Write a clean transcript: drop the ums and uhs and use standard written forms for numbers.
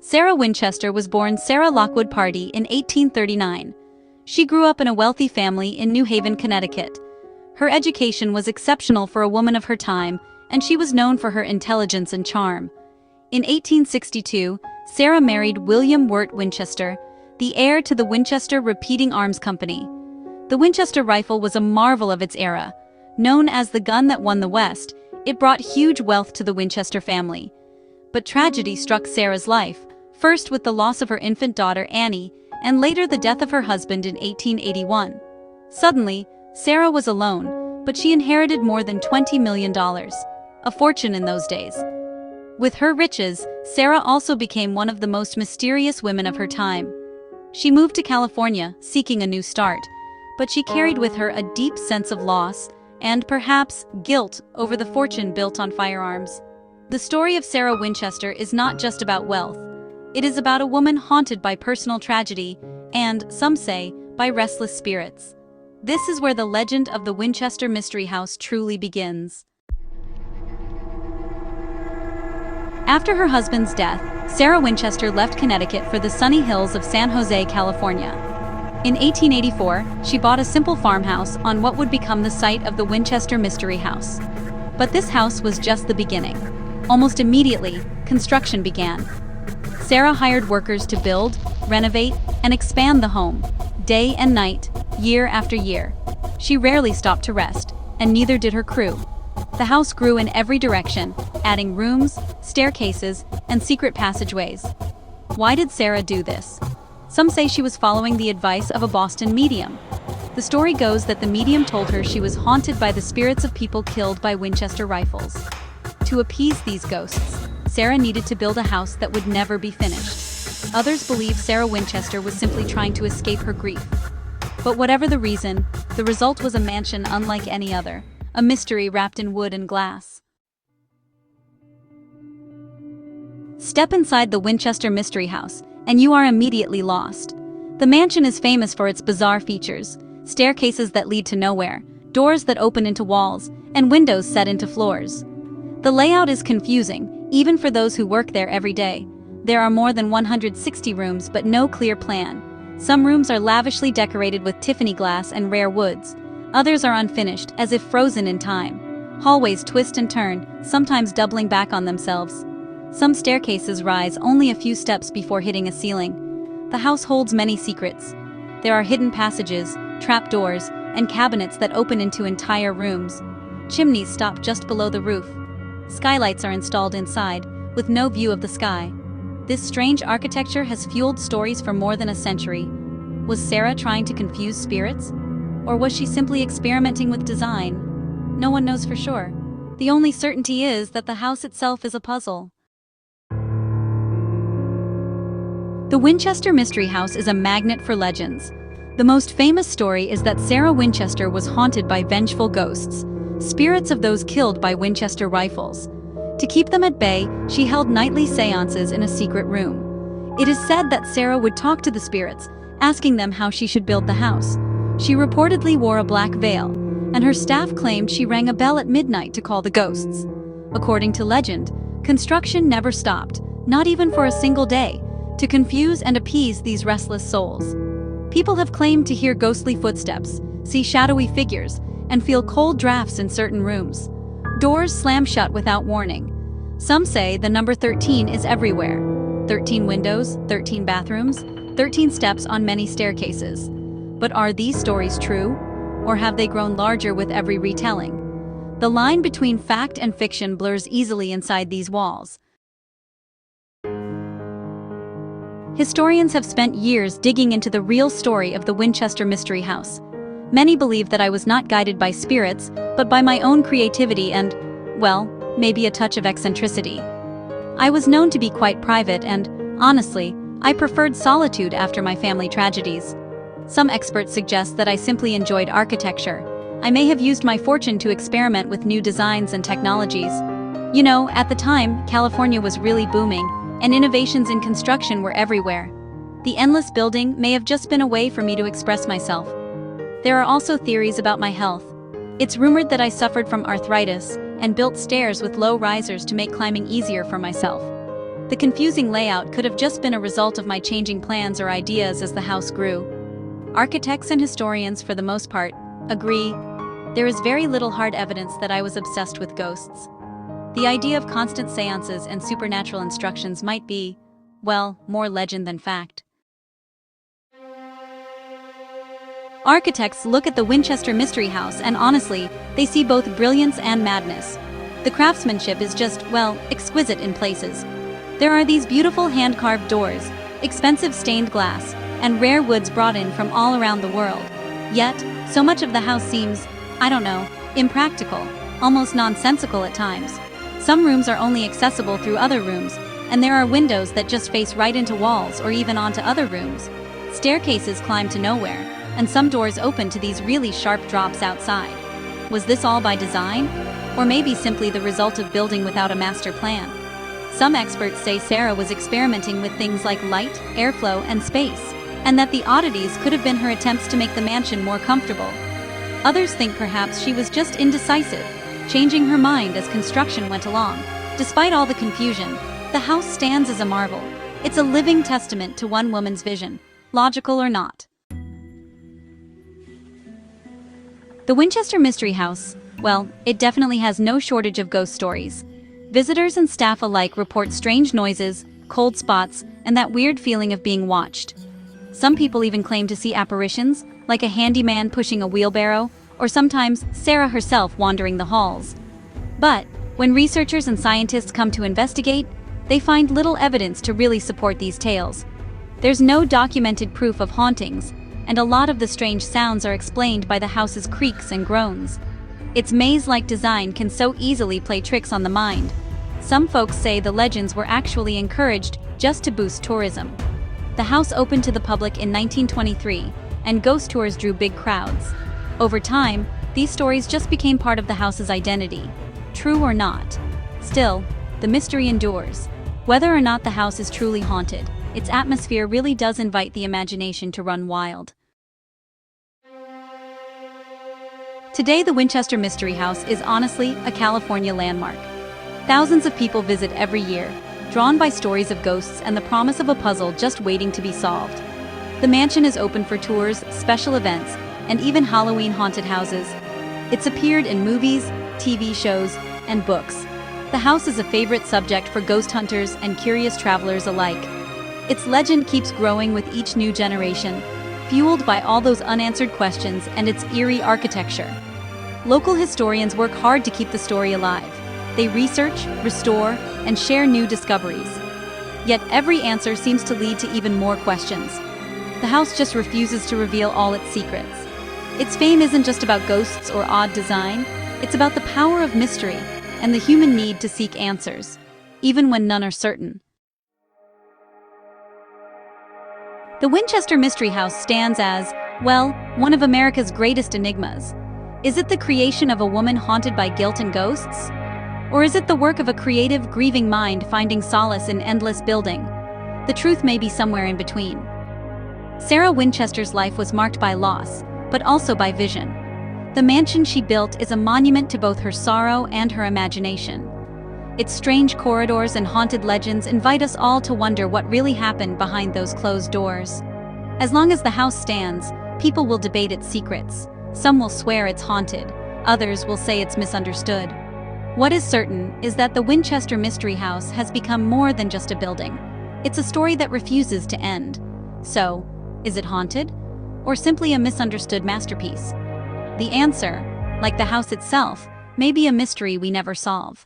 Sarah Winchester was born Sarah Lockwood Pardee in 1839. She grew up in a wealthy family in New Haven, Connecticut. Her education was exceptional for a woman of her time, and she was known for her intelligence and charm. In 1862, Sarah married William Wirt Winchester, the heir to the Winchester Repeating Arms Company. The Winchester rifle was a marvel of its era. Known as the gun that won the West, it brought huge wealth to the Winchester family. But tragedy struck Sarah's life, first with the loss of her infant daughter Annie, and later the death of her husband in 1881. Suddenly, Sarah was alone, but she inherited more than $20 million, a fortune in those days. With her riches, Sarah also became one of the most mysterious women of her time. She moved to California, seeking a new start, but she carried with her a deep sense of loss and, perhaps, guilt over the fortune built on firearms. The story of Sarah Winchester is not just about wealth. It is about a woman haunted by personal tragedy and, some say, by restless spirits. This is where the legend of the Winchester Mystery House truly begins. After her husband's death, Sarah Winchester left Connecticut for the sunny hills of San Jose, California. In 1884, she bought a simple farmhouse on what would become the site of the Winchester Mystery House. But this house was just the beginning. Almost immediately, construction began. Sarah hired workers to build, renovate, and expand the home, day and night, year after year. She rarely stopped to rest, and neither did her crew. The house grew in every direction, adding rooms, staircases, and secret passageways. Why did Sarah do this? Some say she was following the advice of a Boston medium. The story goes that the medium told her she was haunted by the spirits of people killed by Winchester rifles. To appease these ghosts, Sarah needed to build a house that would never be finished. Others believe Sarah Winchester was simply trying to escape her grief. But whatever the reason, the result was a mansion unlike any other, a mystery wrapped in wood and glass. Step inside the Winchester Mystery House, and you are immediately lost. The mansion is famous for its bizarre features: staircases that lead to nowhere, doors that open into walls, and windows set into floors. The layout is confusing, even for those who work there every day. There are more than 160 rooms, but no clear plan. Some rooms are lavishly decorated with Tiffany glass and rare woods. Others are unfinished, as if frozen in time. Hallways twist and turn, sometimes doubling back on themselves. Some staircases rise only a few steps before hitting a ceiling. The house holds many secrets. There are hidden passages, trapdoors, and cabinets that open into entire rooms. Chimneys stop just below the roof. Skylights are installed inside, with no view of the sky. This strange architecture has fueled stories for more than a century. Was Sarah trying to confuse spirits? Or was she simply experimenting with design? No one knows for sure. The only certainty is that the house itself is a puzzle. The Winchester Mystery House is a magnet for legends. The most famous story is that Sarah Winchester was haunted by vengeful ghosts, spirits of those killed by Winchester rifles. To keep them at bay, she held nightly seances in a secret room. It is said that Sarah would talk to the spirits, asking them how she should build the house. She reportedly wore a black veil, and her staff claimed she rang a bell at midnight to call the ghosts. According to legend, construction never stopped, not even for a single day, to confuse and appease these restless souls. People have claimed to hear ghostly footsteps, see shadowy figures, and feel cold drafts in certain rooms. Doors slam shut without warning. Some say the number 13 is everywhere. 13 windows, 13 bathrooms, 13 steps on many staircases. But are these stories true? Or have they grown larger with every retelling? The line between fact and fiction blurs easily inside these walls. Historians have spent years digging into the real story of the Winchester Mystery House. Many believe that I was not guided by spirits, but by my own creativity and, well, maybe a touch of eccentricity. I was known to be quite private and, honestly, I preferred solitude after my family tragedies. Some experts suggest that I simply enjoyed architecture. I may have used my fortune to experiment with new designs and technologies. You know, at the time, California was really booming, and innovations in construction were everywhere. The endless building may have just been a way for me to express myself. There are also theories about my health. It's rumored that I suffered from arthritis and built stairs with low risers to make climbing easier for myself. The confusing layout could have just been a result of my changing plans or ideas as the house grew. Architects and historians, for the most part, agree there is very little hard evidence that I was obsessed with ghosts. The idea of constant seances and supernatural instructions might be, well, more legend than fact. Architects look at the Winchester Mystery House and honestly, they see both brilliance and madness. The craftsmanship is just, well, exquisite in places. There are these beautiful hand-carved doors, expensive stained glass, and rare woods brought in from all around the world. Yet, so much of the house seems, I don't know, impractical, almost nonsensical at times. Some rooms are only accessible through other rooms, and there are windows that just face right into walls or even onto other rooms. Staircases climb to nowhere, and some doors open to these really sharp drops outside. Was this all by design? Or maybe simply the result of building without a master plan? Some experts say Sarah was experimenting with things like light, airflow, and space, and that the oddities could have been her attempts to make the mansion more comfortable. Others think perhaps she was just indecisive, changing her mind as construction went along. Despite all the confusion, the house stands as a marvel. It's a living testament to one woman's vision, logical or not. The Winchester Mystery House, well, it definitely has no shortage of ghost stories. Visitors and staff alike report strange noises, cold spots, and that weird feeling of being watched. Some people even claim to see apparitions, like a handyman pushing a wheelbarrow, or sometimes Sarah herself wandering the halls. But when researchers and scientists come to investigate, they find little evidence to really support these tales. There's no documented proof of hauntings, and a lot of the strange sounds are explained by the house's creaks and groans. Its maze-like design can so easily play tricks on the mind. Some folks say the legends were actually encouraged just to boost tourism. The house opened to the public in 1923, and ghost tours drew big crowds. Over time, these stories just became part of the house's identity. True or not, still, the mystery endures. Whether or not the house is truly haunted, its atmosphere really does invite the imagination to run wild. Today, the Winchester Mystery House is honestly a California landmark. Thousands of people visit every year, drawn by stories of ghosts and the promise of a puzzle just waiting to be solved. The mansion is open for tours, special events, and even Halloween haunted houses. It's appeared in movies, TV shows, and books. The house is a favorite subject for ghost hunters and curious travelers alike. Its legend keeps growing with each new generation, fueled by all those unanswered questions and its eerie architecture. Local historians work hard to keep the story alive. They research, restore, and share new discoveries. Yet every answer seems to lead to even more questions. The house just refuses to reveal all its secrets. Its fame isn't just about ghosts or odd design, it's about the power of mystery and the human need to seek answers, even when none are certain. The Winchester Mystery House stands as, well, one of America's greatest enigmas. Is it the creation of a woman haunted by guilt and ghosts? Or is it the work of a creative, grieving mind finding solace in endless building? The truth may be somewhere in between. Sarah Winchester's life was marked by loss, but also by vision. The mansion she built is a monument to both her sorrow and her imagination. Its strange corridors and haunted legends invite us all to wonder what really happened behind those closed doors. As long as the house stands, people will debate its secrets. Some will swear it's haunted, others will say it's misunderstood. What is certain is that the Winchester Mystery House has become more than just a building. It's a story that refuses to end. So, is it haunted? Or simply a misunderstood masterpiece? The answer, like the house itself, may be a mystery we never solve.